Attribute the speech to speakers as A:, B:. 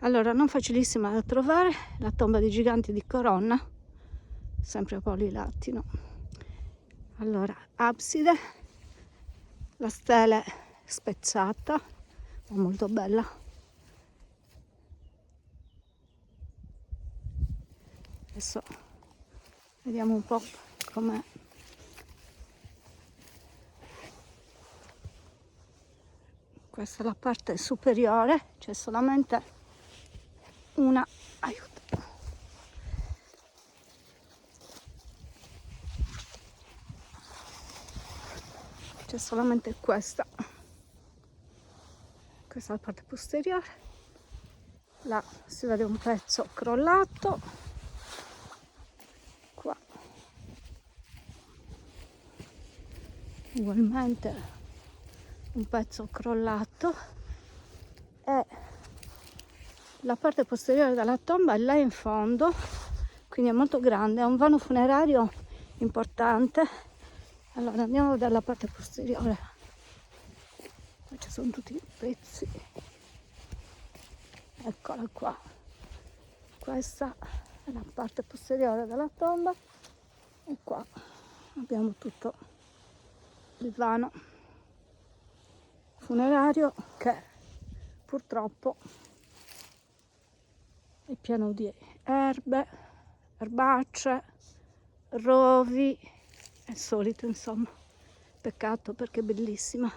A: Allora, non facilissima da trovare, la tomba dei giganti di Coronna, sempre a Polilattino. Allora, abside, la stele spezzata, ma molto bella. Adesso vediamo un po' com'è. Questa è la parte superiore, c'è solamente una, aiuto. C'è solamente questa. Questa è la parte posteriore. Là si vede un pezzo crollato. Qua ugualmente un pezzo crollato, e la parte posteriore della tomba è là in fondo, quindi è molto grande, è un vano funerario importante. Allora andiamo a vedere la parte posteriore, qua ci sono tutti i pezzi, eccola qua. Questa è la parte posteriore della tomba e qua abbiamo tutto il vano funerario che purtroppo è pieno di erbe, erbacce, rovi, è solito insomma. Peccato perché è bellissima.